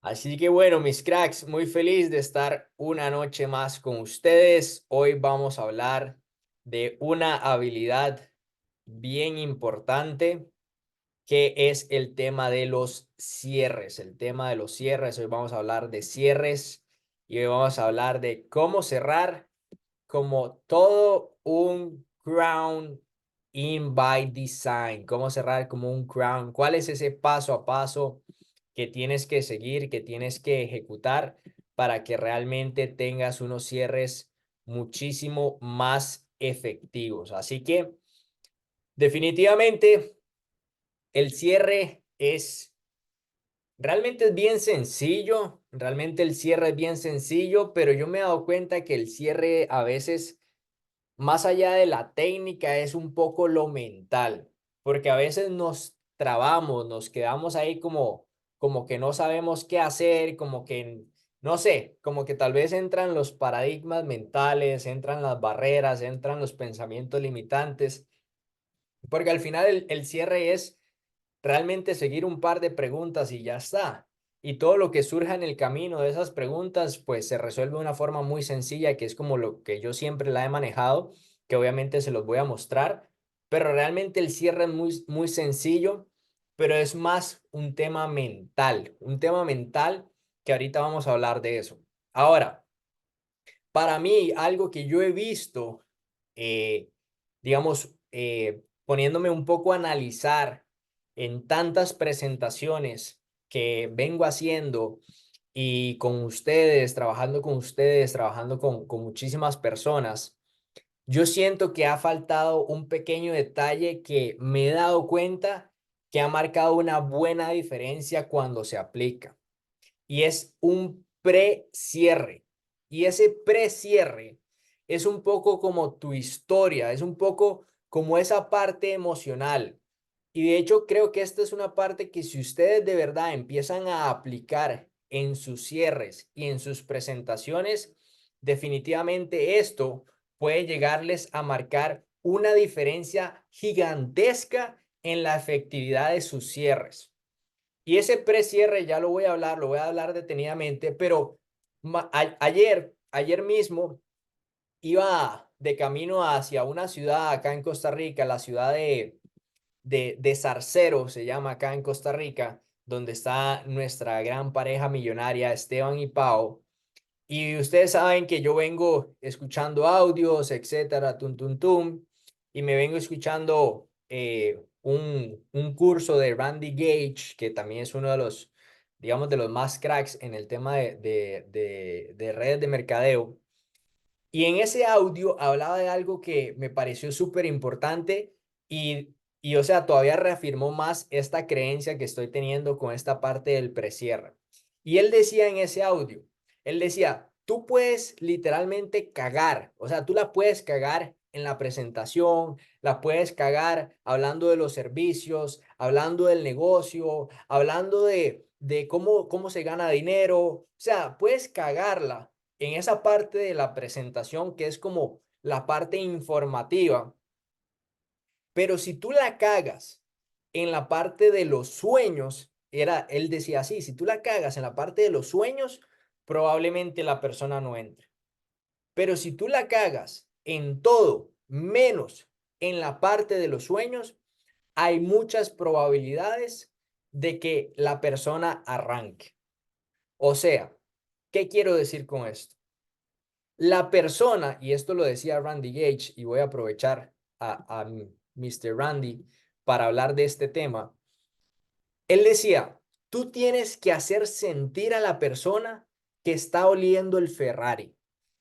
Así que bueno, mis cracks, muy feliz de estar una noche más con ustedes. Hoy vamos a hablar de una habilidad bien importante que es el tema de los cierres. El tema de los cierres. Hoy vamos a hablar de cierres y hoy vamos a hablar de cómo cerrar como todo un crown in by design. Cómo cerrar como un crown. ¿Cuál es ese paso a paso que tienes que seguir, que tienes que ejecutar para que realmente tengas unos cierres muchísimo más efectivos? Así que definitivamente el cierre realmente es bien sencillo, realmente el cierre es bien sencillo, pero yo me he dado cuenta que el cierre a veces, más allá de la técnica, es un poco lo mental, porque a veces nos trabamos, nos quedamos ahí como que no sabemos qué hacer, como que, no sé, como que tal vez entran los paradigmas mentales, entran las barreras, entran los pensamientos limitantes, porque al final el cierre es realmente seguir un par de preguntas y ya está. Y todo lo que surja en el camino de esas preguntas, pues se resuelve de una forma muy sencilla, que es como lo que yo siempre la he manejado, que obviamente se los voy a mostrar, pero realmente el cierre es muy sencillo, pero es más un tema mental que ahorita vamos a hablar de eso. Ahora, para mí, algo que yo he visto, digamos, poniéndome un poco a analizar en tantas presentaciones que vengo haciendo y con ustedes, trabajando con muchísimas personas, yo siento que ha faltado un pequeño detalle que me he dado cuenta que ha marcado una buena diferencia cuando se aplica y es un pre-cierre. Y ese pre-cierre es un poco como tu historia, es un poco como esa parte emocional. Y de hecho creo que esta es una parte que si ustedes de verdad empiezan a aplicar en sus cierres y en sus presentaciones, definitivamente esto puede llegarles a marcar una diferencia gigantesca en la efectividad de sus cierres. Y ese precierre ya lo voy a hablar detenidamente, pero ayer mismo iba de camino hacia una ciudad acá en Costa Rica, la ciudad de Zarcero, se llama acá en Costa Rica, donde está nuestra gran pareja millonaria Esteban y Pau. Y ustedes saben que yo vengo escuchando audios, etcétera, tum, tum, tum, y me vengo escuchando un curso de Randy Gage, que también es uno de los, digamos, de los más cracks en el tema de redes de mercadeo. Y en ese audio hablaba de algo que me pareció súper importante y, o sea, todavía reafirmó más esta creencia que estoy teniendo con esta parte del precierre. Y él decía en ese audio, él decía, tú puedes literalmente cagar, o sea, tú la puedes cagar en la presentación, la puedes cagar hablando de los servicios, hablando del negocio, hablando de cómo se gana dinero, o sea, puedes cagarla en esa parte de la presentación que es como la parte informativa, pero si tú la cagas en la parte de los sueños, él decía así, si tú la cagas en la parte de los sueños, probablemente la persona no entre. Pero si tú la cagas en todo, menos en la parte de los sueños, hay muchas probabilidades de que la persona arranque. O sea, ¿qué quiero decir con esto? La persona, y esto lo decía Randy Gage, y voy a aprovechar a Mr. Randy para hablar de este tema, él decía, tú tienes que hacer sentir a la persona que está oliendo el Ferrari.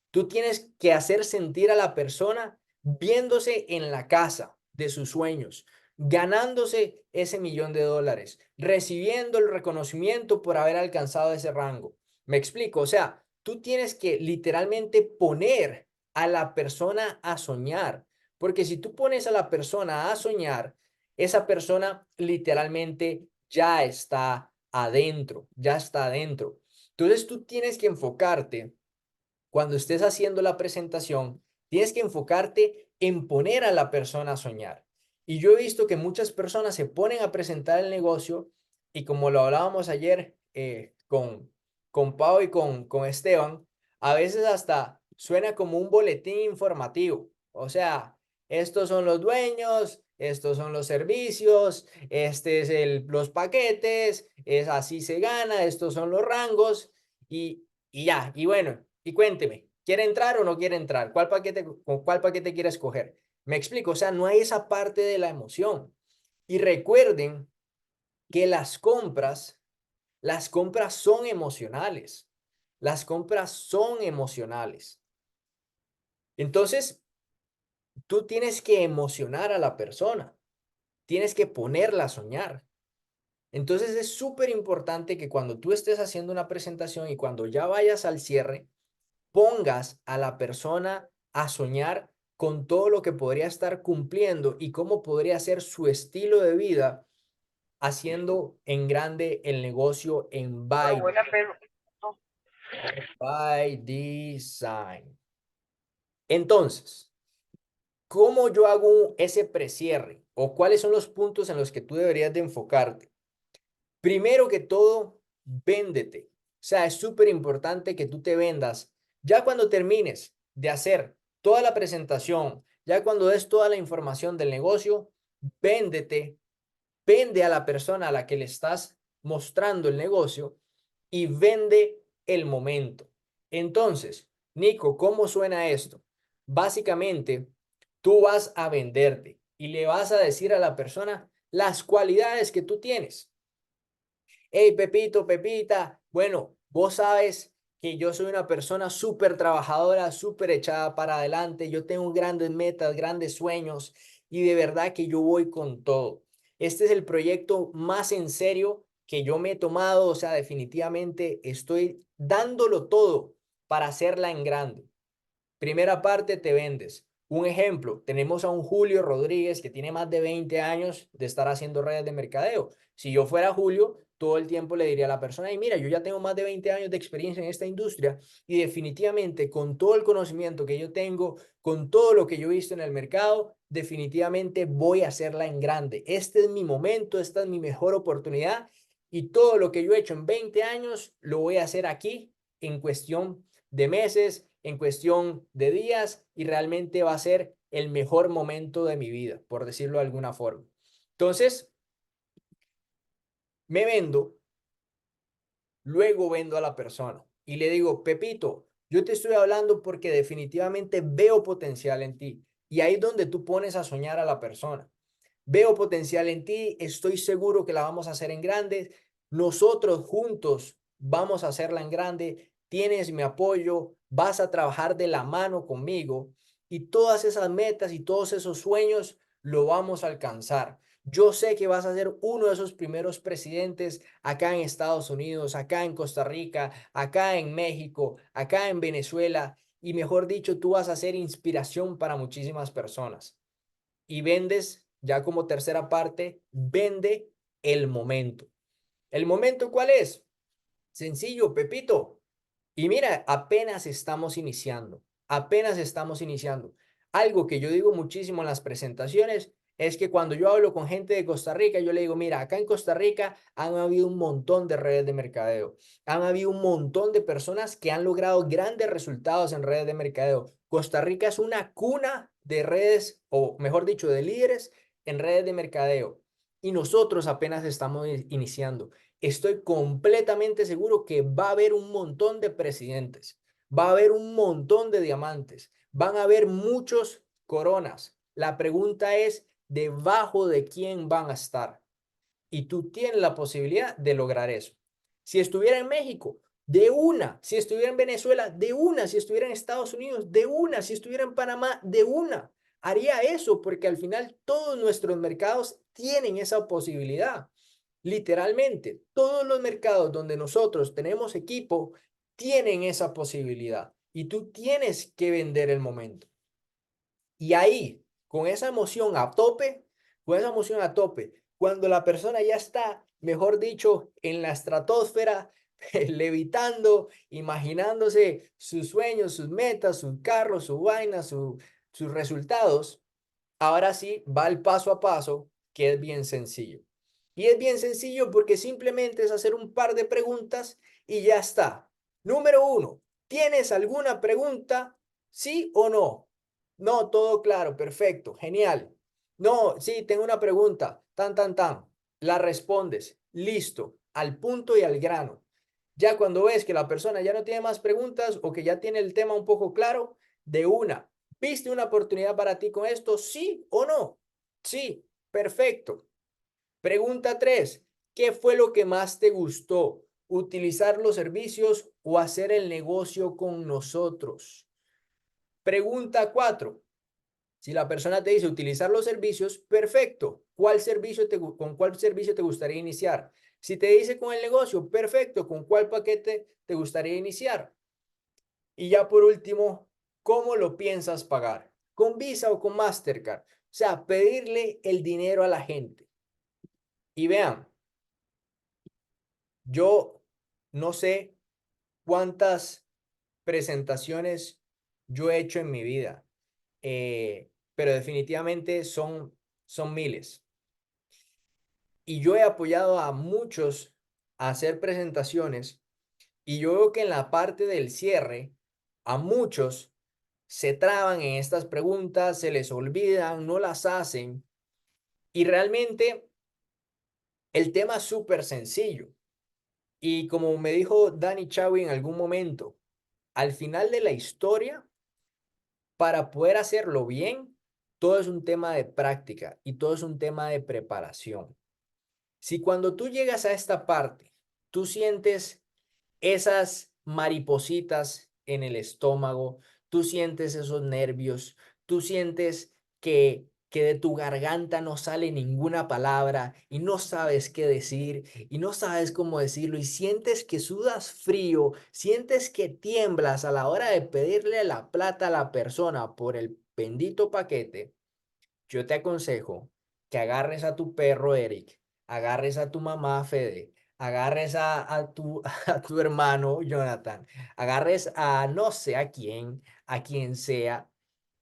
Tú tienes que hacer sentir a la persona viéndose en la casa de sus sueños, ganándose ese $1.000.000, recibiendo el reconocimiento por haber alcanzado ese rango. Me explico, o sea, tú tienes que literalmente poner a la persona a soñar, porque si tú pones a la persona a soñar, esa persona literalmente ya está adentro, ya está adentro. Entonces tú tienes que enfocarte cuando estés haciendo la presentación, tienes que enfocarte en poner a la persona a soñar. Y yo he visto que muchas personas se ponen a presentar el negocio y como lo hablábamos ayer Pau y con Esteban, a veces hasta suena como un boletín informativo. O sea, estos son los dueños, estos son los servicios, este es los paquetes, es así se gana, estos son los rangos y ya. Y bueno, y cuénteme, ¿quiere entrar o no quiere entrar? ¿Con cuál paquete quiere escoger? Me explico, o sea, no hay esa parte de la emoción. Y recuerden que las compras son emocionales. Las compras son emocionales. Entonces, tú tienes que emocionar a la persona, tienes que ponerla a soñar. Entonces, es súper importante que cuando tú estés haciendo una presentación y cuando ya vayas al cierre, pongas a la persona a soñar con todo lo que podría estar cumpliendo y cómo podría ser su estilo de vida haciendo en grande el negocio en by design. Entonces, ¿cómo yo hago ese precierre? ¿O cuáles son los puntos en los que tú deberías de enfocarte? Primero que todo, véndete. O sea, es súper importante que tú te vendas. Ya cuando termines de hacer toda la presentación, ya cuando des toda la información del negocio, véndete, vende a la persona a la que le estás mostrando el negocio y vende el momento. Entonces, Nico, ¿cómo suena esto? Básicamente, tú vas a venderte y le vas a decir a la persona las cualidades que tú tienes. Hey, Pepito, Pepita, bueno, vos sabes que yo soy una persona súper trabajadora, súper echada para adelante, yo tengo grandes metas, grandes sueños y de verdad que yo voy con todo. Este es el proyecto más en serio que yo me he tomado, o sea, definitivamente estoy dándolo todo para hacerla en grande. Primera parte, te vendes. Un ejemplo, tenemos a un Julio Rodríguez que tiene más de 20 años de estar haciendo redes de mercadeo. Si yo fuera Julio, todo el tiempo le diría a la persona, y mira, yo ya tengo más de 20 años de experiencia en esta industria y definitivamente con todo el conocimiento que yo tengo, con todo lo que yo he visto en el mercado, definitivamente voy a hacerla en grande. Este es mi momento, esta es mi mejor oportunidad y todo lo que yo he hecho en 20 años lo voy a hacer aquí en cuestión de meses, en cuestión de días y realmente va a ser el mejor momento de mi vida, por decirlo de alguna forma. Entonces, me vendo, luego vendo a la persona y le digo, Pepito, yo te estoy hablando porque definitivamente veo potencial en ti y ahí es donde tú pones a soñar a la persona. Veo potencial en ti, estoy seguro que la vamos a hacer en grande. Nosotros juntos vamos a hacerla en grande. Tienes mi apoyo, vas a trabajar de la mano conmigo y todas esas metas y todos esos sueños lo vamos a alcanzar. Yo sé que vas a ser uno de esos primeros presidentes acá en Estados Unidos, acá en Costa Rica, acá en México, acá en Venezuela y mejor dicho, tú vas a ser inspiración para muchísimas personas y vendes, ya como tercera parte, vende el momento. ¿El momento cuál es? Sencillo, Pepito. Y mira, apenas estamos iniciando. Algo que yo digo muchísimo en las presentaciones es que cuando yo hablo con gente de Costa Rica, yo le digo, mira, acá en Costa Rica han habido un montón de redes de mercadeo, han habido un montón de personas que han logrado grandes resultados en redes de mercadeo. Costa Rica es una cuna de redes, o mejor dicho, de líderes en redes de mercadeo. Y nosotros apenas estamos iniciando. Estoy completamente seguro que va a haber un montón de presidentes, va a haber un montón de diamantes, van a haber muchos coronas. La pregunta es, ¿debajo de quién van a estar? Y tú tienes la posibilidad de lograr eso. Si estuviera en México, de una. Si estuviera en Venezuela, de una. Si estuviera en Estados Unidos, de una. Si estuviera en Panamá, de una. Haría eso porque al final todos nuestros mercados tienen esa posibilidad. Literalmente, todos los mercados donde nosotros tenemos equipo tienen esa posibilidad y tú tienes que vender el momento. Y ahí, con esa emoción a tope, con esa emoción a tope, cuando la persona ya está, mejor dicho, en la estratosfera, levitando, imaginándose sus sueños, sus metas, sus carros, su vaina, sus resultados, ahora sí va el paso a paso, que es bien sencillo. Y es bien sencillo porque simplemente es hacer un par de preguntas y ya está. Número uno, ¿tienes alguna pregunta? ¿Sí o no? No, todo claro, perfecto, genial. No, sí, tengo una pregunta. Tan, tan, tan. La respondes. Listo, al punto y al grano. Ya cuando ves que la persona ya no tiene más preguntas o que ya tiene el tema un poco claro, de una. ¿Viste una oportunidad para ti con esto? ¿Sí o no? Sí, perfecto. Pregunta 3. ¿Qué fue lo que más te gustó? ¿Utilizar los servicios o hacer el negocio con nosotros? Pregunta 4. Si la persona te dice utilizar los servicios, perfecto. ¿Con cuál servicio te gustaría iniciar? Si te dice con el negocio, perfecto. ¿Con cuál paquete te gustaría iniciar? Y ya por último, ¿cómo lo piensas pagar? ¿Con Visa o con Mastercard? O sea, pedirle el dinero a la gente. Y vean, yo no sé cuántas presentaciones yo he hecho en mi vida, pero definitivamente son miles. Y yo he apoyado a muchos a hacer presentaciones y yo veo que en la parte del cierre, a muchos se traban en estas preguntas, se les olvidan, no las hacen y realmente el tema es súper sencillo. Y como me dijo Danny Chau en algún momento, al final de la historia, para poder hacerlo bien, todo es un tema de práctica y todo es un tema de preparación. Si cuando tú llegas a esta parte, tú sientes esas maripositas en el estómago, tú sientes esos nervios, tú sientes que de tu garganta no sale ninguna palabra y no sabes qué decir y no sabes cómo decirlo y sientes que sudas frío, sientes que tiemblas a la hora de pedirle la plata a la persona por el bendito paquete. Yo te aconsejo que agarres a tu perro Eric, agarres a tu mamá Fede, agarres a tu hermano Jonathan, agarres a no sé a quien sea,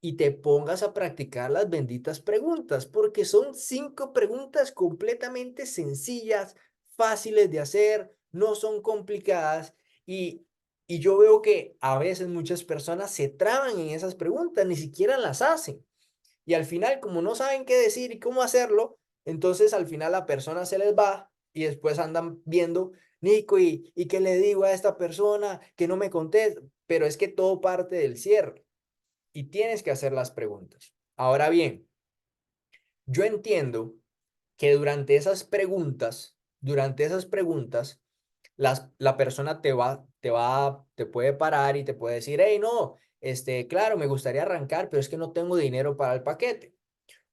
y te pongas a practicar las benditas preguntas, porque son 5 preguntas completamente sencillas, fáciles de hacer, no son complicadas, y, y yo veo que a veces muchas personas se traban en esas preguntas, ni siquiera las hacen. Y al final, como no saben qué decir y cómo hacerlo, entonces al final la persona se les va y después andan viendo, Nico, ¿y qué le digo a esta persona que no me contesta? Pero es que todo parte del cierre y tienes que hacer las preguntas. Ahora bien, yo entiendo que durante esas preguntas, la persona te puede parar y te puede decir, hey, no, claro, me gustaría arrancar, pero es que no tengo dinero para el paquete.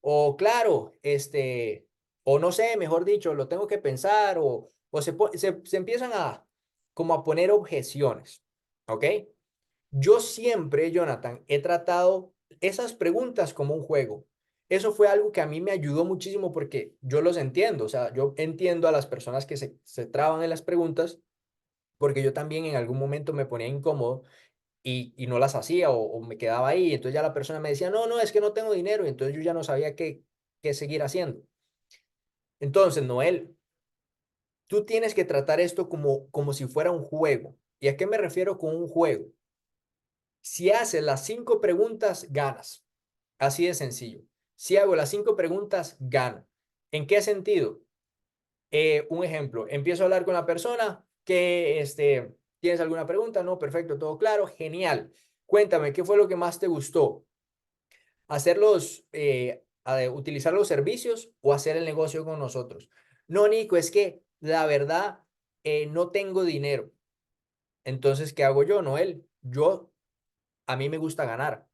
O claro, o no sé, mejor dicho, lo tengo que pensar, se empiezan como a poner objeciones, ¿ok? Yo siempre, Jonathan, he tratado esas preguntas como un juego. Eso fue algo que a mí me ayudó muchísimo porque yo los entiendo, o sea, yo entiendo a las personas que se traban en las preguntas porque yo también en algún momento me ponía incómodo y no las hacía o me quedaba ahí. Entonces ya la persona me decía, no, no, es que no tengo dinero. Y entonces yo ya no sabía qué seguir haciendo. Entonces, Noel, tú tienes que tratar esto como si fuera un juego. ¿Y a qué me refiero con un juego? Si haces las 5 preguntas, ganas. Así de sencillo. Si hago las 5 preguntas, gano. ¿En qué sentido? Un ejemplo, empiezo a hablar con la persona que, ¿tienes alguna pregunta? No, perfecto, todo claro, genial. Cuéntame, ¿qué fue lo que más te gustó? Utilizar los servicios o hacer el negocio con nosotros. No, Nico, es que la verdad no tengo dinero. Entonces, ¿qué hago yo, Noel? A mí me gusta ganar.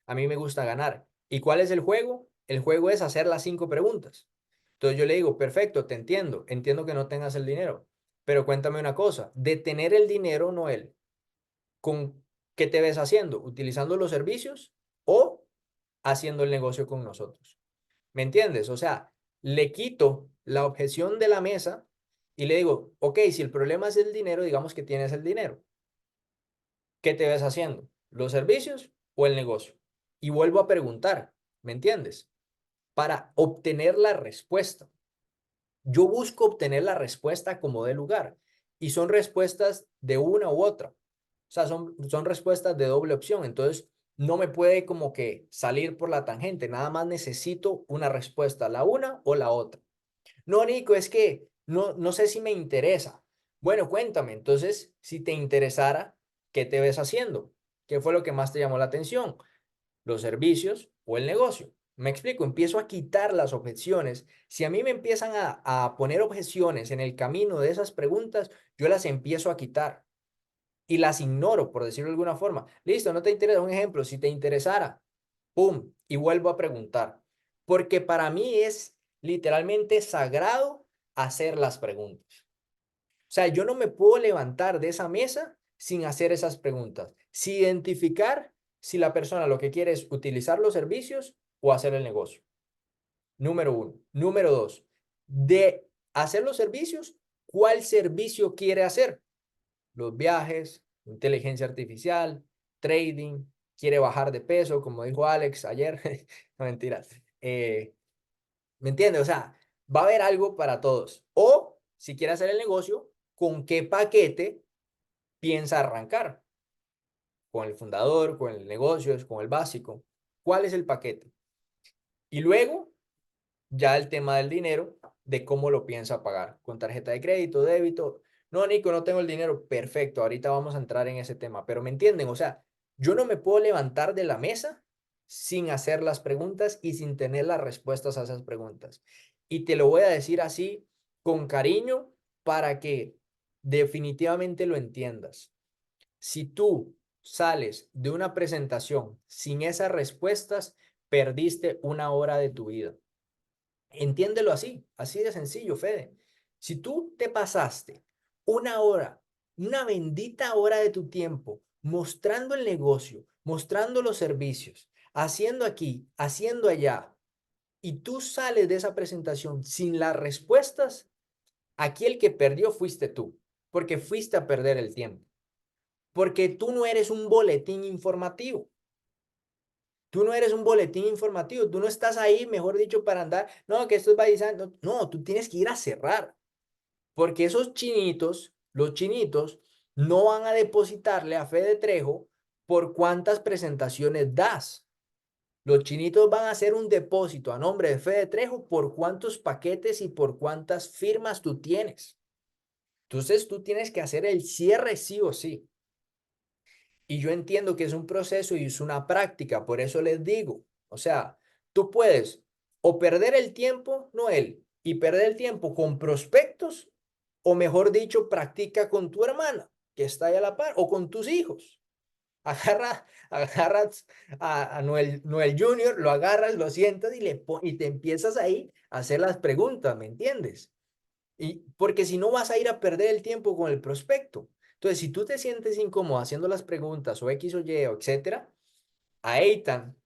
A mí me gusta ganar. ¿Y cuál es el juego? El juego es hacer las 5 preguntas. Entonces yo le digo, perfecto, te entiendo. Entiendo que no tengas el dinero. Pero cuéntame una cosa, de tener el dinero, Noel, ¿con qué te ves haciendo? ¿Utilizando los servicios o haciendo el negocio con nosotros? ¿Me entiendes? O sea, le quito la objeción de la mesa y le digo, ok, si el problema es el dinero, digamos que tienes el dinero. ¿Qué te ves haciendo? ¿Los servicios o el negocio? Y vuelvo a preguntar, ¿me entiendes? Para obtener la respuesta. Yo busco obtener la respuesta como de lugar y son respuestas de una u otra. sea, son respuestas de doble opción. Entonces, no me puede como que salir por la tangente. Nada más necesito una respuesta, la una o la otra. No, Nico, es que no sé si me interesa. Bueno, cuéntame. Entonces, si te interesara, ¿qué te ves haciendo? ¿Qué fue lo que más te llamó la atención? ¿Los servicios o el negocio? Me explico, empiezo a quitar las objeciones. Si a mí me empiezan a poner objeciones en el camino de esas preguntas, yo las empiezo a quitar y las ignoro, por decirlo de alguna forma. Listo, no te interesa. Un ejemplo, si te interesara, pum, y vuelvo a preguntar. Porque para mí es literalmente sagrado hacer las preguntas. O sea, yo no me puedo levantar de esa mesa sin hacer esas preguntas. Si identificar si la persona lo que quiere es utilizar los servicios o hacer el negocio. Número uno. Número dos, de hacer los servicios, ¿cuál servicio quiere hacer? Los viajes, inteligencia artificial, trading, quiere bajar de peso, como dijo Alex ayer. No, mentiras. ¿Me entiendes? O sea, va a haber algo para todos. O si quiere hacer el negocio, ¿con qué paquete piensa arrancar? ¿Con el fundador, con el negocio, con el básico? ¿Cuál es el paquete? Y luego, ya el tema del dinero, de cómo lo piensa pagar, con tarjeta de crédito, débito. No, Nico, no tengo el dinero. Perfecto, ahorita vamos a entrar en ese tema, pero ¿me entienden? O sea, yo no me puedo levantar de la mesa sin hacer las preguntas y sin tener las respuestas a esas preguntas. Y te lo voy a decir así, con cariño, para que definitivamente lo entiendas. Si tú sales de una presentación sin esas respuestas, perdiste una hora de tu vida. Entiéndelo así, así de sencillo, Fede. Si tú te pasaste una hora, una bendita hora de tu tiempo mostrando el negocio, mostrando los servicios, haciendo aquí, haciendo allá, y tú sales de esa presentación sin las respuestas, aquí el que perdió fuiste tú, porque fuiste a perder el tiempo, porque tú no eres un boletín informativo. Tú no eres un boletín informativo, tú no estás ahí, mejor dicho, para andar, no, que esto es validizando. No, tú tienes que ir a cerrar, porque esos chinitos, los chinitos, no van a depositarle a Fede Trejo por cuántas presentaciones das. Los chinitos van a hacer un depósito a nombre de Fede Trejo por cuántos paquetes y por cuántas firmas tú tienes. Entonces tú tienes que hacer el cierre sí o sí. Y yo entiendo que es un proceso y es una práctica, por eso les digo, o sea, tú puedes o perder el tiempo, Noel, y perder el tiempo con prospectos, o mejor dicho, practica con tu hermana, que está ahí a la par, o con tus hijos. Agarras a Noel Junior, lo agarras, lo sientas y te empiezas ahí a hacer las preguntas, ¿me entiendes? Y porque si no vas a ir a perder el tiempo con el prospecto. Entonces, si tú te sientes incómodo haciendo las preguntas o X o Y o etcétera, a Eitan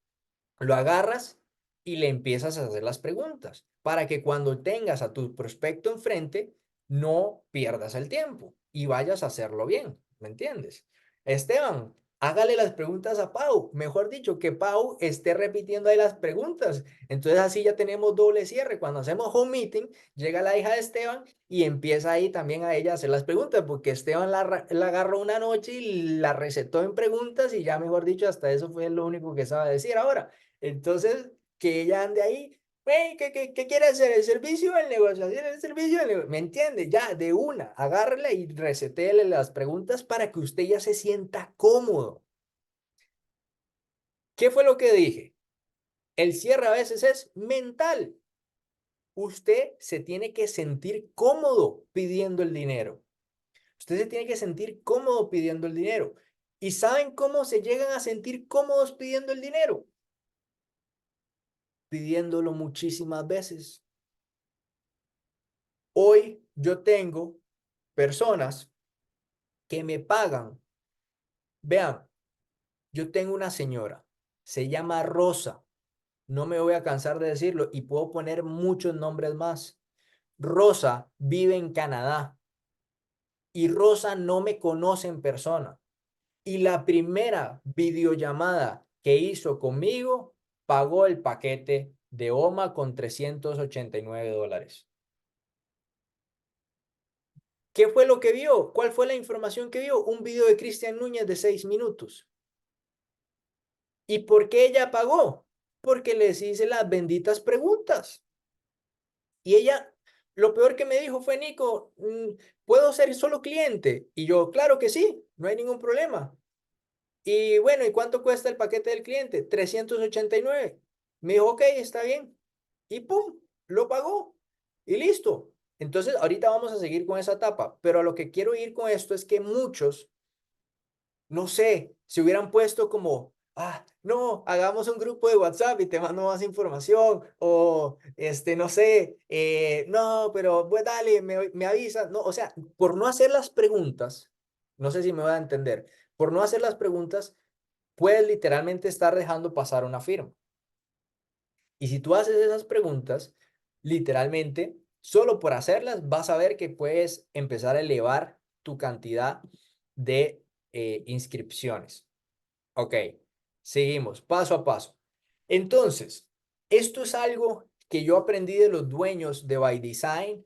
lo agarras y le empiezas a hacer las preguntas para que cuando tengas a tu prospecto enfrente no pierdas el tiempo y vayas a hacerlo bien, ¿me entiendes? Esteban, hágale las preguntas a Pau, mejor dicho, que Pau esté repitiendo ahí las preguntas. Entonces así ya tenemos doble cierre. Cuando hacemos home meeting, llega la hija de Esteban y empieza ahí también a ella a hacer las preguntas, porque Esteban la agarró una noche y la recetó en preguntas y ya mejor dicho, hasta eso fue lo único que sabe decir ahora. Entonces, que ella ande ahí, hey, ¿qué quiere hacer? ¿El servicio o el negocio? ¿Hacer el servicio o el negocio? ¿Me entiende? Ya, de una, agárrele y resetéele las preguntas para que usted ya se sienta cómodo. ¿Qué fue lo que dije? El cierre a veces es mental. Usted se tiene que sentir cómodo pidiendo el dinero. Usted se tiene que sentir cómodo pidiendo el dinero. ¿Y saben cómo se llegan a sentir cómodos pidiendo el dinero? Pidiéndolo muchísimas veces. Hoy yo tengo personas que me pagan. Vean, yo tengo una señora, se llama Rosa. No me voy a cansar de decirlo y puedo poner muchos nombres más. Rosa vive en Canadá y Rosa no me conoce en persona. Y la primera videollamada que hizo conmigo pagó el paquete de OMA con $389. ¿Qué fue lo que vio? ¿Cuál fue la información que vio? Un video de Cristian Núñez de 6 minutos. ¿Y por qué ella pagó? Porque les hice las benditas preguntas. Y ella, lo peor que me dijo fue, Nico, ¿puedo ser solo cliente? Y yo, claro que sí, no hay ningún problema. Y bueno, ¿y cuánto cuesta el paquete del cliente? 389. Me dijo, ok, está bien. Y pum, lo pagó. Y listo. Entonces, ahorita vamos a seguir con esa etapa. Pero a lo que quiero ir con esto es que muchos, no sé, se hubieran puesto como, no, hagamos un grupo de WhatsApp y te mando más información, o, no sé, no, pero pues dale, me avisas, no, o sea, por no hacer las preguntas, no sé si me voy a entender, por no hacer las preguntas, puedes literalmente estar dejando pasar una firma. Y si tú haces esas preguntas, literalmente, solo por hacerlas, vas a ver que puedes empezar a elevar tu cantidad de inscripciones. Ok, seguimos paso a paso. Entonces, esto es algo que yo aprendí de los dueños de By Design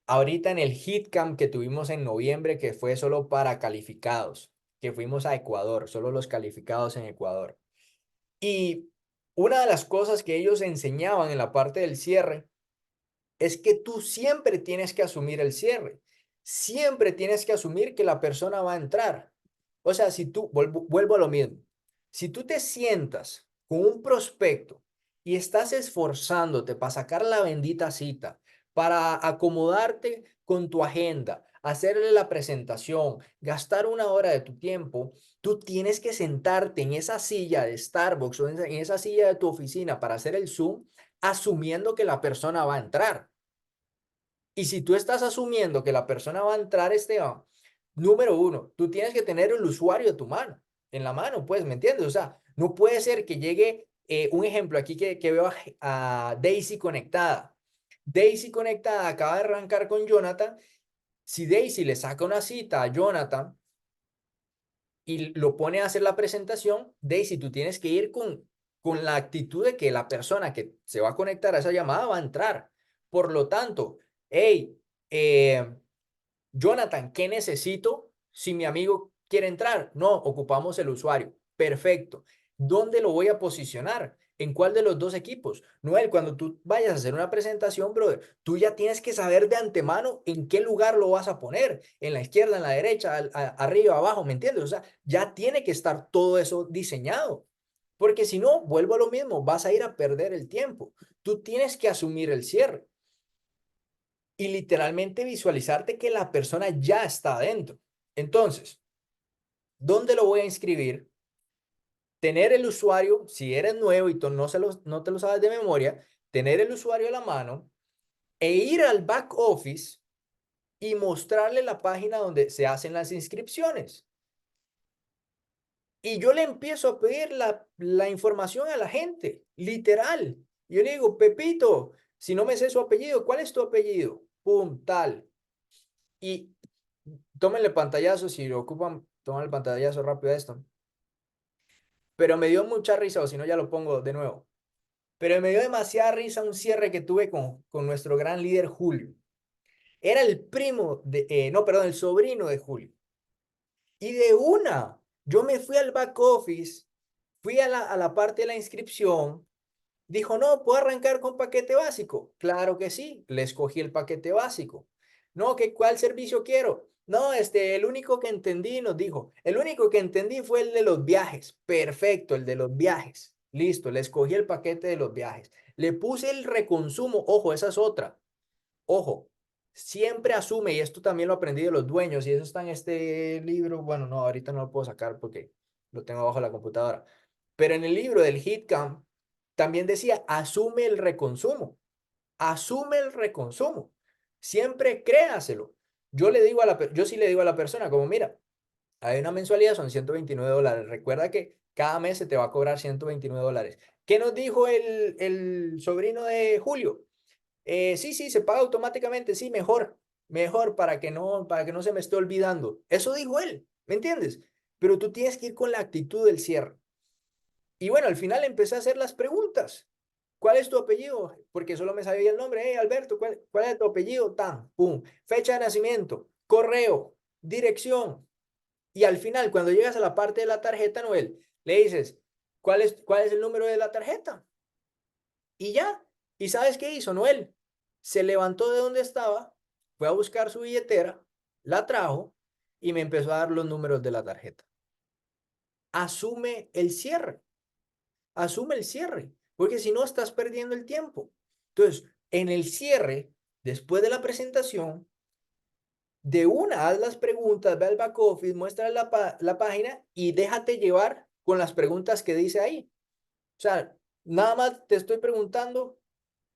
ahorita en el HitCamp que tuvimos en noviembre, que fue solo para calificados, que fuimos a Ecuador, solo los calificados en Ecuador. Y una de las cosas que ellos enseñaban en la parte del cierre es que tú siempre tienes que asumir el cierre. Siempre tienes que asumir que la persona va a entrar. O sea, si tú, vuelvo a lo mismo, si tú te sientas con un prospecto y estás esforzándote para sacar la bendita cita, para acomodarte con tu agenda, hacerle la presentación, gastar una hora de tu tiempo, tú tienes que sentarte en esa silla de Starbucks o en esa silla de tu oficina para hacer el Zoom, asumiendo que la persona va a entrar. Y si tú estás asumiendo que la persona va a entrar, Esteban, número uno, tú tienes que tener el usuario de tu mano, en la mano, pues, ¿me entiendes? O sea, no puede ser que llegue, un ejemplo aquí que veo a Daisy conectada. Daisy conectada acaba de arrancar con Jonathan. Si Daisy le saca una cita a Jonathan y lo pone a hacer la presentación, Daisy, tú tienes que ir con la actitud de que la persona que se va a conectar a esa llamada va a entrar. Por lo tanto, hey, Jonathan, ¿qué necesito si mi amigo quiere entrar? No, ocupamos el usuario. Perfecto. ¿Dónde lo voy a posicionar? ¿En cuál de los dos equipos? Noel, cuando tú vayas a hacer una presentación, brother, tú ya tienes que saber de antemano en qué lugar lo vas a poner, en la izquierda, en la derecha, arriba, abajo, ¿me entiendes? O sea, ya tiene que estar todo eso diseñado. Porque si no, vuelvo a lo mismo, vas a ir a perder el tiempo. Tú tienes que asumir el cierre y literalmente visualizarte que la persona ya está adentro. Entonces, ¿dónde lo voy a inscribir? Tener el usuario, si eres nuevo y tú no te lo sabes de memoria, tener el usuario a la mano e ir al back office y mostrarle la página donde se hacen las inscripciones. Y yo le empiezo a pedir la información a la gente, literal. Yo le digo, Pepito, si no me sé su apellido, ¿cuál es tu apellido? Pum, tal. Y tómenle pantallazo si lo ocupan, toman el pantallazo rápido a esto. Pero me dio mucha risa, o si no ya lo pongo de nuevo. Pero me dio demasiada risa un cierre que tuve con nuestro gran líder Julio. Era el primo de, no, perdón, el sobrino de Julio. Y de una, yo me fui al back office, fui a la parte de la inscripción. Dijo, no, ¿puedo arrancar con paquete básico? Claro que sí, le escogí el paquete básico. No, ¿cuál servicio quiero? No, el único que entendí, nos dijo, el único que entendí fue el de los viajes. Perfecto, el de los viajes. Listo, le escogí el paquete de los viajes. Le puse el reconsumo, ojo, esa es otra. Ojo, siempre asume, y esto también lo aprendí de los dueños, y eso está en este libro, bueno, no, ahorita no lo puedo sacar porque lo tengo abajo de la computadora, pero en el libro del HitCamp también decía, asume el reconsumo, siempre créaselo. Yo sí le digo a la persona, como mira, hay una mensualidad, son $129, recuerda que cada mes se te va a cobrar $129. ¿Qué nos dijo el sobrino de Julio? Sí, sí, se paga automáticamente, sí, mejor, mejor para que no se me esté olvidando. Eso dijo él, ¿me entiendes? Pero tú tienes que ir con la actitud del cierre. Y bueno, al final empecé a hacer las preguntas. ¿Cuál es tu apellido? Porque solo me sabía el nombre. Hey, Alberto, ¿cuál es tu apellido? Tan, pum. Fecha de nacimiento. correo, dirección. Y al final, cuando llegas a la parte de la tarjeta, Noel, le dices, ¿cuál es el número de la tarjeta? Y ya. ¿Y sabes qué hizo Noel? Se levantó de donde estaba, fue a buscar su billetera, la trajo y me empezó a dar los números de la tarjeta. Asume el cierre, asume el cierre, porque si no estás perdiendo el tiempo. Entonces, en el cierre, después de la presentación, de una, haz las preguntas, ve al back office, muestra la página y déjate llevar con las preguntas que dice ahí. O sea, nada más te estoy preguntando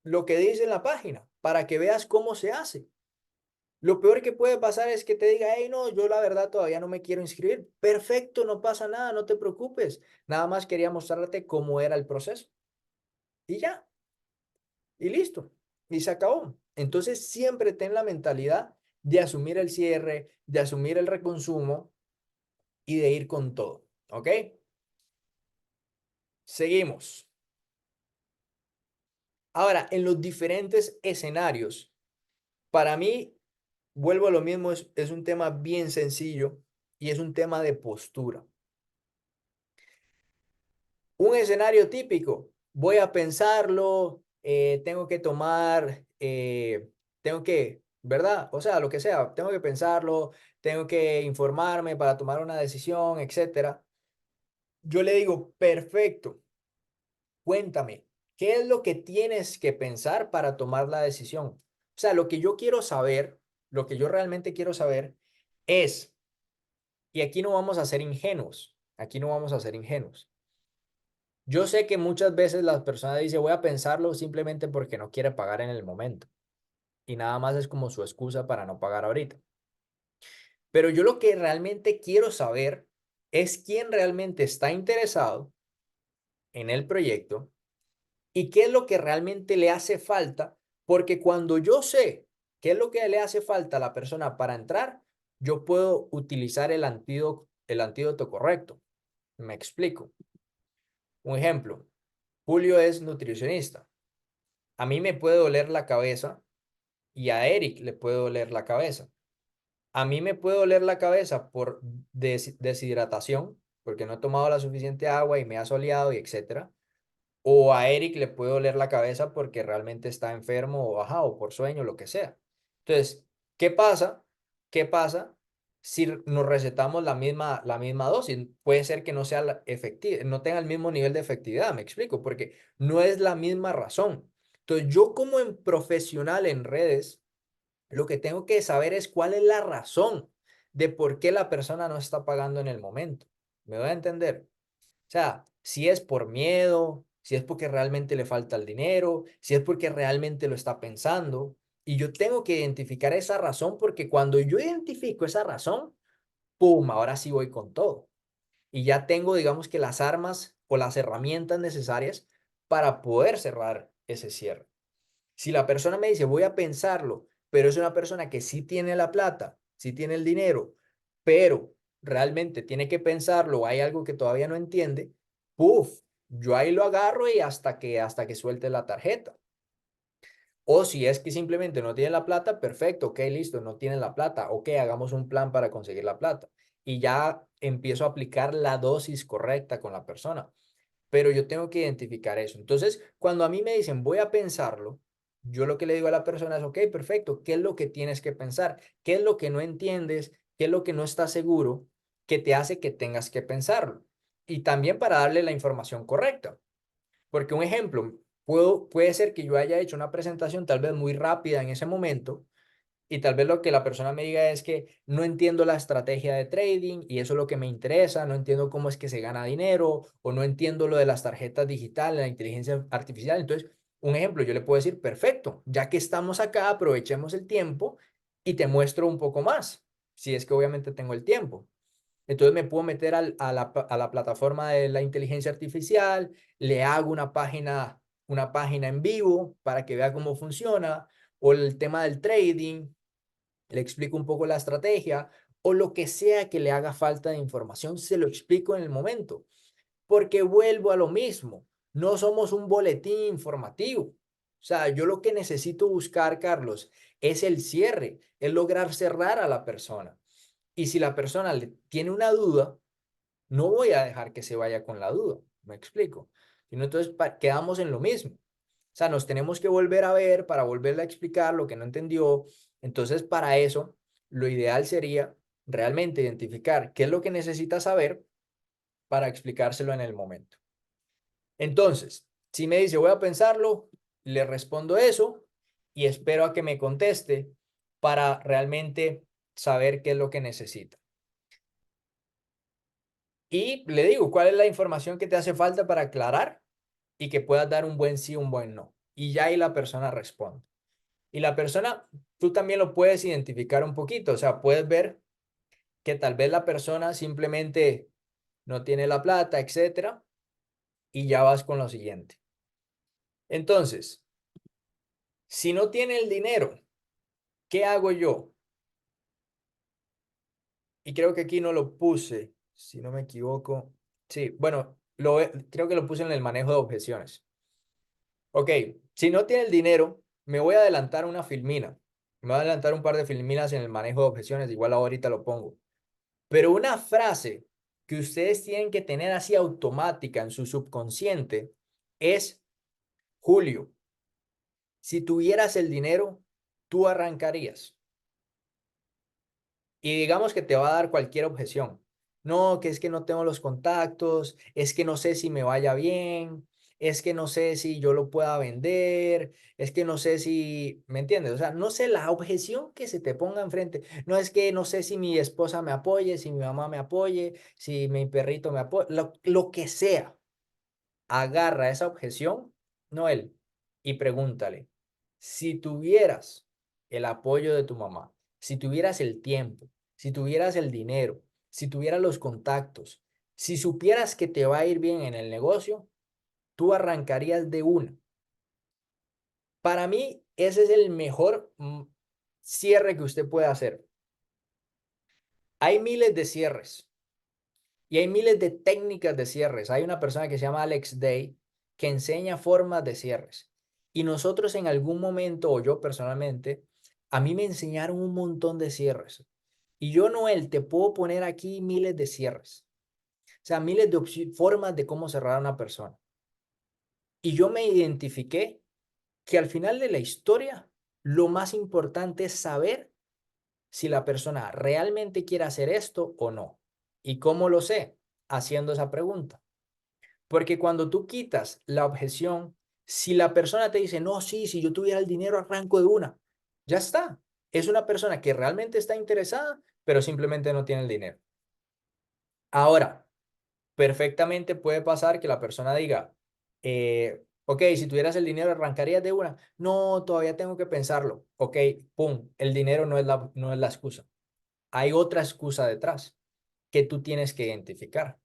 lo que dice en la página para que veas cómo se hace. Lo peor que puede pasar es que te diga, hey, no, yo la verdad todavía no me quiero inscribir. Perfecto, no pasa nada, no te preocupes. Nada más quería mostrarte cómo era el proceso. Y ya, y listo. Y se acabó. Entonces, siempre ten la mentalidad de asumir el cierre, de asumir el reconsumo y de ir con todo. ¿Ok? Seguimos. Ahora, en los diferentes escenarios, para mí, vuelvo a lo mismo, es un tema bien sencillo y es un tema de postura. Un escenario típico, voy a pensarlo, tengo que, ¿verdad? O sea, lo que sea, tengo que pensarlo, tengo que informarme para tomar una decisión, etcétera. Yo le digo, perfecto, cuéntame, ¿qué es lo que tienes que pensar para tomar la decisión? O sea, lo que yo quiero saber, lo que yo realmente quiero saber es, y aquí no vamos a ser ingenuos, aquí no vamos a ser ingenuos. Yo sé que muchas veces las personas dicen, voy a pensarlo simplemente porque no quiere pagar en el momento. Y nada más es como su excusa para no pagar ahorita. Pero yo lo que realmente quiero saber es quién realmente está interesado en el proyecto y qué es lo que realmente le hace falta, porque cuando yo sé qué es lo que le hace falta a la persona para entrar, yo puedo utilizar el antídoto correcto. Me explico. Un ejemplo, Julio es nutricionista. A mí me puede doler la cabeza y a Eric le puede doler la cabeza. A mí me puede doler la cabeza por deshidratación, porque no he tomado la suficiente agua y me ha soleado y etcétera. O a Eric le puede doler la cabeza porque realmente está enfermo o baja o por sueño, lo que sea. Entonces, ¿qué pasa? ¿Qué pasa si nos recetamos la misma dosis? Puede ser que no sea efectiva, no tenga el mismo nivel de efectividad, me explico, porque no es la misma razón. Entonces, yo como en profesional en redes, lo que tengo que saber es cuál es la razón de por qué la persona no está pagando en el momento. ¿Me voy a entender? O sea, si es por miedo, si es porque realmente le falta el dinero, si es porque realmente lo está pensando. Y yo tengo que identificar esa razón porque cuando yo identifico esa razón, ¡pum! Ahora sí voy con todo. Y ya tengo, digamos que las armas o las herramientas necesarias para poder cerrar ese cierre. Si la persona me dice, voy a pensarlo, pero es una persona que sí tiene la plata, sí tiene el dinero, pero realmente tiene que pensarlo, o hay algo que todavía no entiende, ¡puf! Yo ahí lo agarro y hasta que suelte la tarjeta. O si es que simplemente no tiene la plata, perfecto, ok, listo, no tiene la plata, ok, hagamos un plan para conseguir la plata. Y ya empiezo a aplicar la dosis correcta con la persona, pero yo tengo que identificar eso. Entonces, cuando a mí me dicen, voy a pensarlo, yo lo que le digo a la persona es, ok, perfecto, ¿qué es lo que tienes que pensar? ¿Qué es lo que no entiendes? ¿Qué es lo que no estás seguro que te hace que tengas que pensarlo? Y también para darle la información correcta. Porque un ejemplo, puede ser que yo haya hecho una presentación tal vez muy rápida en ese momento y tal vez lo que la persona me diga es que no entiendo la estrategia de trading y eso es lo que me interesa, no entiendo cómo es que se gana dinero o no entiendo lo de las tarjetas digitales, la inteligencia artificial. Entonces, un ejemplo, yo le puedo decir, perfecto, ya que estamos acá, aprovechemos el tiempo y te muestro un poco más, si es que obviamente tengo el tiempo. Entonces me puedo meter a la plataforma de la inteligencia artificial, le hago una página en vivo para que vea cómo funciona, o el tema del trading, le explico un poco la estrategia, o lo que sea que le haga falta de información, se lo explico en el momento. Porque vuelvo a lo mismo, no somos un boletín informativo, sea, yo lo que necesito buscar, Carlos, es el cierre, es lograr cerrar a la persona. Y si la persona tiene una duda, no voy a dejar que se vaya con la duda, ¿me explico? Sino entonces quedamos en lo mismo. O sea, nos tenemos que volver a ver para volverle a explicar lo que no entendió. Entonces, para eso, lo ideal sería realmente identificar qué es lo que necesita saber para explicárselo en el momento. Entonces, si me dice, voy a pensarlo, le respondo eso y espero a que me conteste para realmente saber qué es lo que necesita. Y le digo, ¿cuál es la información que te hace falta para aclarar y que puedas dar un buen sí, un buen no? Y ya ahí la persona responde. Y la persona, tú también lo puedes identificar un poquito, o sea, puedes ver que tal vez la persona simplemente no tiene la plata, etcétera, y ya vas con lo siguiente. Entonces, si no tiene el dinero, ¿qué hago yo? Y creo que aquí no lo puse, si no me equivoco. Sí, bueno, creo que lo puse en el manejo de objeciones. Ok, si no tiene el dinero, me voy a adelantar una filmina. Me voy a adelantar un par de filminas en el manejo de objeciones, igual ahorita lo pongo. Pero una frase que ustedes tienen que tener así automática en su subconsciente es, Julio, si tuvieras el dinero, tú arrancarías. Y digamos que te va a dar cualquier objeción. No, que es que no tengo los contactos, es que no sé si me vaya bien, es que no sé si yo lo pueda vender, es que no sé si, ¿me entiendes? O sea, no sé la objeción que se te ponga enfrente. No es que no sé si mi esposa me apoye, si mi mamá me apoye, si mi perrito me apoye, lo que sea. Agarra esa objeción, Noel, y pregúntale, si tuvieras el apoyo de tu mamá, si tuvieras el tiempo, si tuvieras el dinero, si tuvieras los contactos, si supieras que te va a ir bien en el negocio, tú arrancarías de una. Para mí, ese es el mejor cierre que usted puede hacer. Hay miles de cierres. Y hay miles de técnicas de cierres. Hay una persona que se llama Alex Day que enseña formas de cierres. Y nosotros en algún momento, o yo personalmente, a mí me enseñaron un montón de cierres. Y yo, Noel, te puedo poner aquí miles de cierres. O sea, miles de formas de cómo cerrar a una persona. Y yo me identifiqué que al final de la historia, lo más importante es saber si la persona realmente quiere hacer esto o no. ¿Y cómo lo sé? Haciendo esa pregunta. Porque cuando tú quitas la objeción, si la persona te dice, no, sí, si yo tuviera el dinero, arranco de una, ya está. Es una persona que realmente está interesada, pero simplemente no tiene el dinero. Ahora, perfectamente puede pasar que la persona diga, ok, si tuvieras el dinero, arrancarías de una. No, todavía tengo que pensarlo. Ok, pum, el dinero no es la excusa. Hay otra excusa detrás que tú tienes que identificar.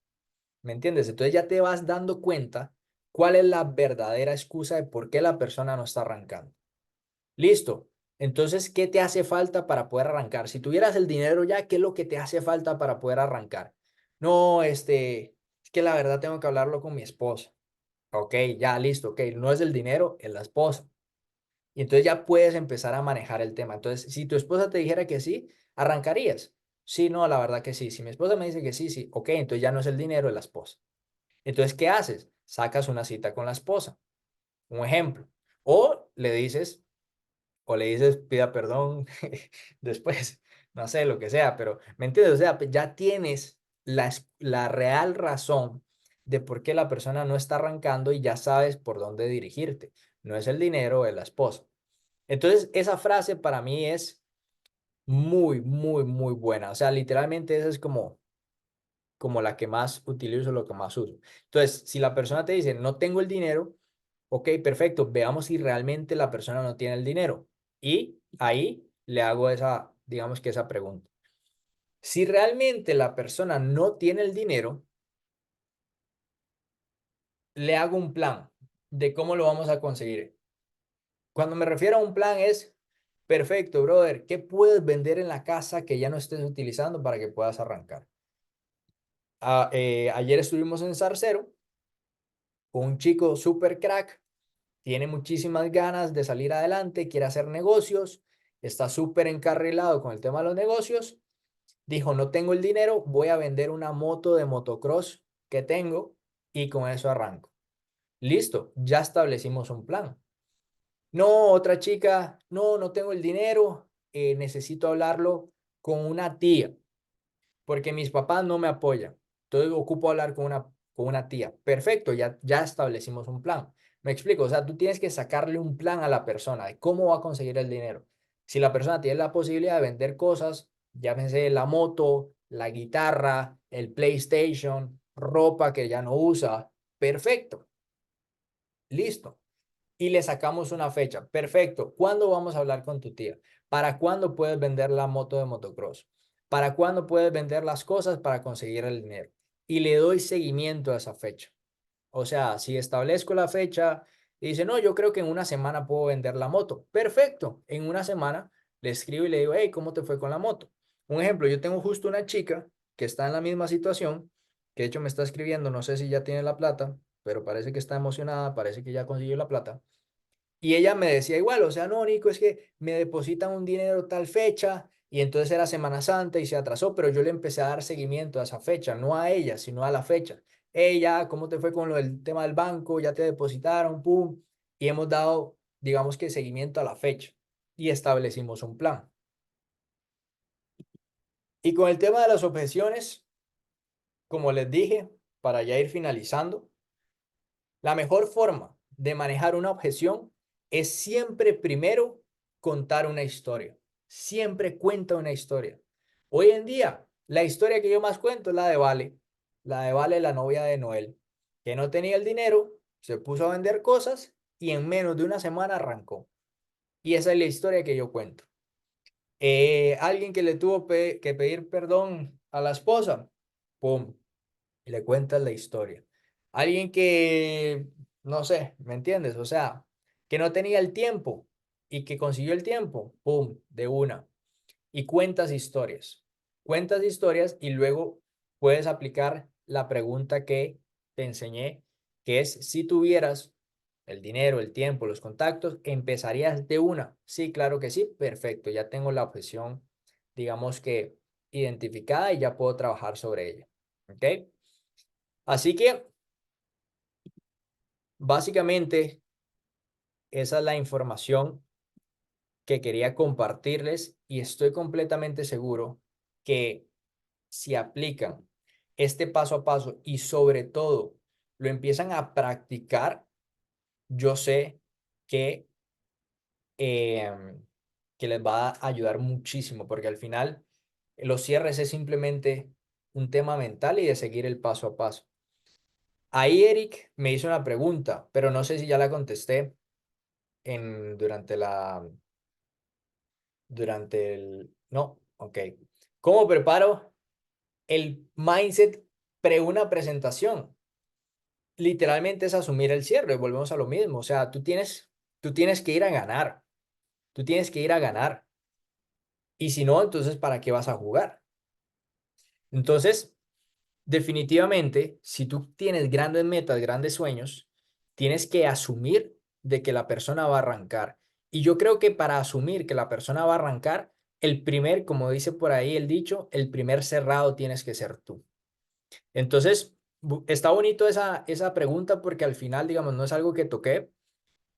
¿Me entiendes? Entonces ya te vas dando cuenta cuál es la verdadera excusa de por qué la persona no está arrancando. Listo. Entonces, ¿qué te hace falta para poder arrancar? Si tuvieras el dinero ya, ¿qué es lo que te hace falta para poder arrancar? No, es que la verdad tengo que hablarlo con mi esposa. Ok, ya, listo, ok. No es el dinero, es la esposa. Y entonces ya puedes empezar a manejar el tema. Entonces, si tu esposa te dijera que sí, ¿arrancarías? Sí, no, la verdad que sí. Si mi esposa me dice que sí, sí, ok, entonces ya no es el dinero, es la esposa. Entonces, ¿qué haces? Sacas una cita con la esposa, un ejemplo. O le dices, pida perdón después, no sé, lo que sea, pero ¿me entiendes? O sea, ya tienes la real razón de por qué la persona no está arrancando y ya sabes por dónde dirigirte. No es el dinero, es la esposa. Entonces, esa frase para mí es muy, muy, muy buena. O sea, literalmente esa es como la que más utilizo, lo que más uso. Entonces, si la persona te dice, no tengo el dinero, ok, perfecto, veamos si realmente la persona no tiene el dinero. Y ahí le hago esa, digamos que esa pregunta. Si realmente la persona no tiene el dinero, le hago un plan de cómo lo vamos a conseguir. Cuando me refiero a un plan es, perfecto, brother, ¿qué puedes vender en la casa que ya no estés utilizando para que puedas arrancar? Ayer estuvimos en Zarcero con un chico súper crack tiene muchísimas ganas de salir adelante, quiere hacer negocios, está súper encarrilado con el tema de los negocios. Dijo, no tengo el dinero, voy a vender una moto de motocross que tengo y con eso arranco. Listo, ya establecimos un plan. No, otra chica, no, no tengo el dinero, necesito hablarlo con una tía, porque mis papás no me apoyan. Entonces ocupo hablar con una tía. Perfecto, ya establecimos un plan. Me explico, o sea, tú tienes que sacarle un plan a la persona de cómo va a conseguir el dinero. Si la persona tiene la posibilidad de vender cosas, llámese la moto, la guitarra, el PlayStation, ropa que ya no usa, perfecto, listo y le sacamos una fecha. Perfecto. ¿Cuándo vamos a hablar con tu tía? ¿Para cuándo puedes vender la moto de motocross? ¿Para cuándo puedes vender las cosas para conseguir el dinero? Y le doy seguimiento a esa fecha. O sea, si establezco la fecha y dice, no, yo creo que en una semana puedo vender la moto. Perfecto. En una semana le escribo y le digo, hey, ¿cómo te fue con la moto? Un ejemplo, yo tengo justo una chica que está en la misma situación, que de hecho me está escribiendo, no sé si ya tiene la plata, pero parece que está emocionada, parece que ya consiguió la plata. Y ella me decía igual, o sea, no, Nico, es que me depositan un dinero tal fecha y entonces era Semana Santa y se atrasó, pero yo le empecé a dar seguimiento a esa fecha, no a ella, sino a la fecha. Ella, ¿cómo te fue con lo del tema del banco? Ya te depositaron, pum. Y hemos dado, digamos que seguimiento a la fecha y establecimos un plan. Y con el tema de las objeciones, como les dije, para ya ir finalizando, la mejor forma de manejar una objeción es siempre primero contar una historia. Siempre cuenta una historia. Hoy en día, la historia que yo más cuento es la de Vale, la novia de Noel, que no tenía el dinero, se puso a vender cosas y en menos de una semana arrancó. Y esa es la historia que yo cuento. Alguien que le tuvo que pedir perdón a la esposa, ¡pum! Y le cuentas la historia. Alguien que, no sé, ¿me entiendes? O sea, que no tenía el tiempo y que consiguió el tiempo, ¡pum! De una. Y cuentas historias. Cuentas historias y luego puedes aplicar la pregunta que te enseñé, que es si tuvieras el dinero, el tiempo, los contactos, ¿empezarías de una? Sí, claro que sí, perfecto, ya tengo la objeción, digamos que identificada y ya puedo trabajar sobre ella. ¿Ok? Así que básicamente esa es la información que quería compartirles y estoy completamente seguro que si aplican este paso a paso y sobre todo lo empiezan a practicar, yo sé que, que les va a ayudar muchísimo porque al final los cierres es simplemente un tema mental y de seguir el paso a paso. Ahí Eric me hizo una pregunta, pero no sé si ya la contesté durante el, no, ok. ¿Cómo preparo el mindset pre una presentación? Literalmente es asumir el cierre, volvemos a lo mismo, o sea, tú tienes que ir a ganar, tú tienes que ir a ganar, y si no, entonces, ¿para qué vas a jugar? Entonces, definitivamente, si tú tienes grandes metas, grandes sueños, tienes que asumir de que la persona va a arrancar. Y yo creo que para asumir que la persona va a arrancar, el primer, como dice por ahí el dicho, el primer cerrado tienes que ser tú. Entonces, está bonito esa pregunta porque al final, digamos, no es algo que toqué,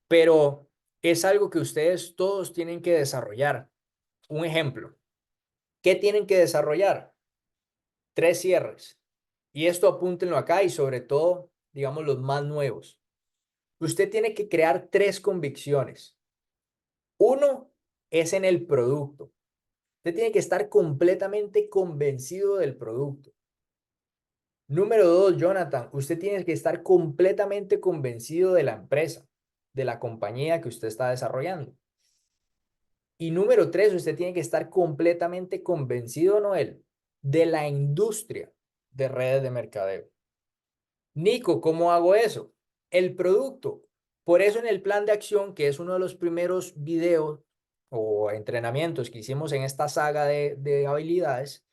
pero es algo que ustedes todos tienen que desarrollar. Un ejemplo, ¿qué tienen que desarrollar? 3 cierres. Y esto apúntenlo acá y sobre todo, digamos, los más nuevos. Usted tiene que crear 3 convicciones. Uno es en el producto. Usted tiene que estar completamente convencido del producto. Número 2, Jonathan, usted tiene que estar completamente convencido de la empresa, de la compañía que usted está desarrollando. Y número 3, usted tiene que estar completamente convencido, Noel, de la industria de redes de mercadeo. Nico, ¿cómo hago eso? El producto. Por eso en el plan de acción, que es uno de los primeros videos o entrenamientos que hicimos en esta saga de habilidades,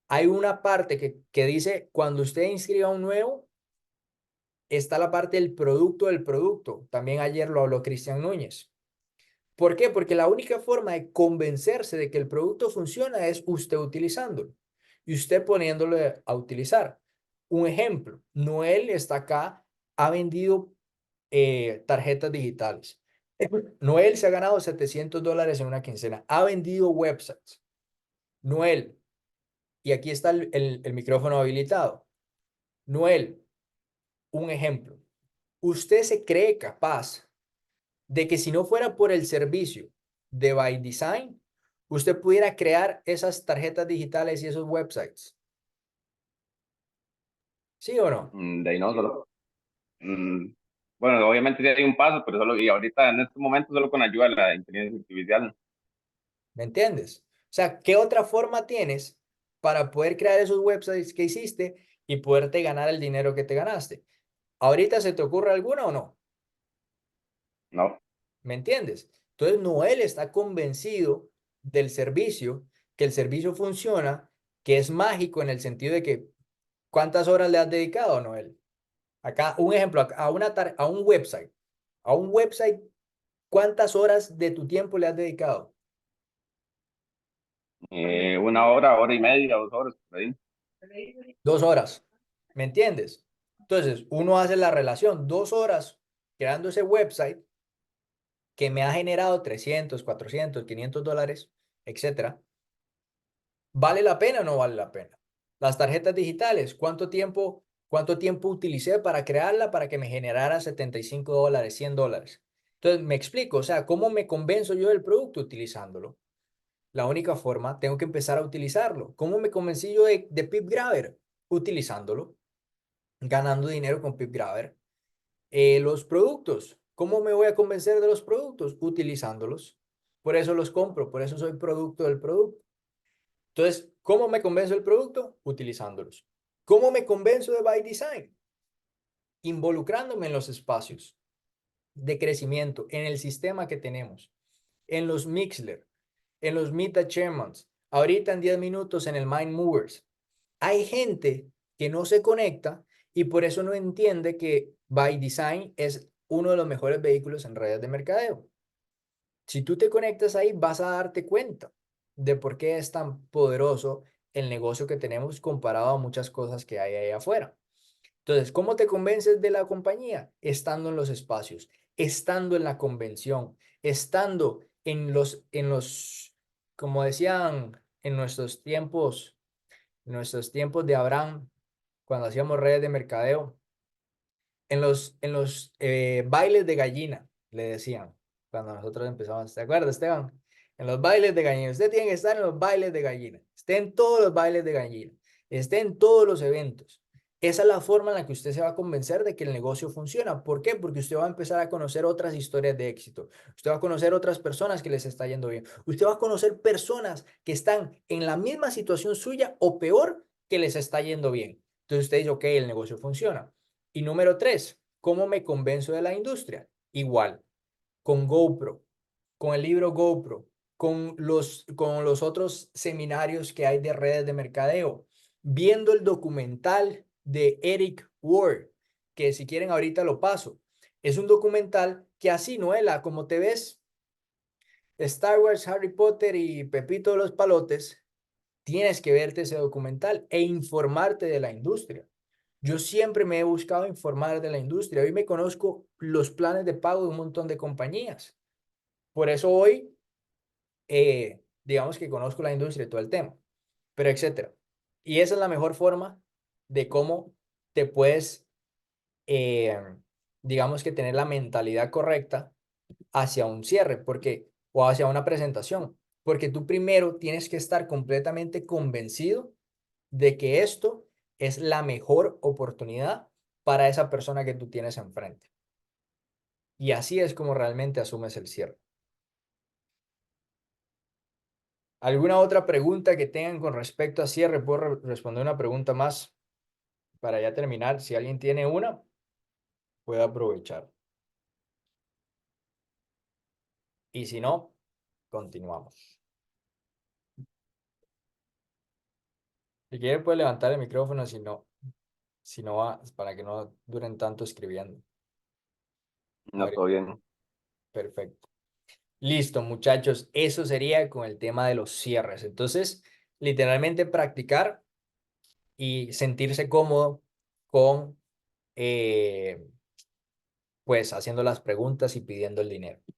hay una parte que dice, cuando usted inscriba un nuevo, está la parte del producto del producto. También ayer lo habló Cristian Núñez. ¿Por qué? Porque la única forma de convencerse de que el producto funciona es usted utilizándolo y usted poniéndolo a utilizar. Un ejemplo, Noel está acá, ha vendido tarjetas digitales. Noel se ha ganado $700 en una quincena, ha vendido websites. Noel, y aquí está el micrófono habilitado. Noel, un ejemplo. ¿Usted se cree capaz de que si no fuera por el servicio de By Design, usted pudiera crear esas tarjetas digitales y esos websites? ¿Sí o no? De ahí no, solo. mm, bueno, obviamente sí hay un paso, pero solo, y ahorita en este momento solo con ayuda de la inteligencia artificial. ¿Me entiendes? O sea, ¿qué otra forma tienes para poder crear esos websites que hiciste y poderte ganar el dinero que te ganaste? ¿Ahorita se te ocurre alguna o no? No. ¿Me entiendes? Entonces, Noel está convencido del servicio, que el servicio funciona, que es mágico en el sentido de que ¿cuántas horas le has dedicado, Noel? Acá, un ejemplo, a un website, ¿cuántas horas de tu tiempo le has dedicado? 1 hora, hora y media, 2 horas, por ahí. 2 horas, ¿me entiendes? Entonces, uno hace la relación, 2 horas creando ese website que me ha generado 300, 400, $500, etcétera. ¿Vale la pena o no vale la pena? Las tarjetas digitales, ¿cuánto tiempo utilicé para crearla para que me generara $75, $100? Entonces, me explico, o sea, ¿cómo me convenzo yo del producto utilizándolo? La única forma, tengo que empezar a utilizarlo. ¿Cómo me convencí yo de PipGrabber? Utilizándolo, ganando dinero con PipGrabber. Los productos, ¿cómo me voy a convencer de los productos? Utilizándolos. Por eso los compro, por eso soy producto del producto. Entonces, ¿cómo me convenzo del producto? Utilizándolos. ¿Cómo me convenzo de By Design? Involucrándome en los espacios de crecimiento, en el sistema que tenemos, en los Mixler, en los Meet Achievements, ahorita en 10 minutos en el Mind Movers. Hay gente que no se conecta y por eso no entiende que By Design es uno de los mejores vehículos en redes de mercadeo. Si tú te conectas ahí, vas a darte cuenta de por qué es tan poderoso el negocio que tenemos comparado a muchas cosas que hay ahí afuera. Entonces, ¿cómo te convences de la compañía? Estando en los espacios, estando en la convención, estando como decían en nuestros tiempos de Abraham, cuando hacíamos redes de mercadeo, en los bailes de gallina, le decían, cuando nosotros empezamos, ¿te acuerdas, Esteban? En los bailes de gallina, usted tiene que estar en los bailes de gallina, esté en todos los bailes de gallina, esté en todos los eventos. Esa es la forma en la que usted se va a convencer de que el negocio funciona. ¿Por qué? Porque usted va a empezar a conocer otras historias de éxito. Usted va a conocer otras personas que les está yendo bien. Usted va a conocer personas que están en la misma situación suya o peor que les está yendo bien. Entonces usted dice, ok, el negocio funciona. Y número tres, ¿cómo me convenzo de la industria? Igual, con GoPro, con el libro GoPro, con los otros seminarios que hay de redes de mercadeo, viendo el documental de Eric Ward, que si quieren ahorita lo paso. Es un documental que así, Noela, como te ves Star Wars, Harry Potter y Pepito de los Palotes, tienes que verte ese documental e informarte de la industria. Yo siempre me he buscado informar de la industria. Hoy me conozco los planes de pago de un montón de compañías. Por eso hoy, digamos que conozco la industria y todo el tema, pero etcétera. Y esa es la mejor forma de cómo te puedes, eh, digamos que tener la mentalidad correcta hacia un cierre, o hacia una presentación, porque tú primero tienes que estar completamente convencido de que esto es la mejor oportunidad para esa persona que tú tienes enfrente. Y así es como realmente asumes el cierre. ¿Alguna otra pregunta que tengan con respecto a cierre? Puedo responder una pregunta más para ya terminar. Si alguien tiene una, puede aprovechar. Y si no, continuamos. Si quiere, puede levantar el micrófono, si no. Si no, para que no duren tanto escribiendo. A No, ver, todo bien. perfecto. Listo, muchachos, eso sería con el tema de los cierres. Entonces, literalmente practicar y sentirse cómodo con, eh, pues, haciendo las preguntas y pidiendo el dinero.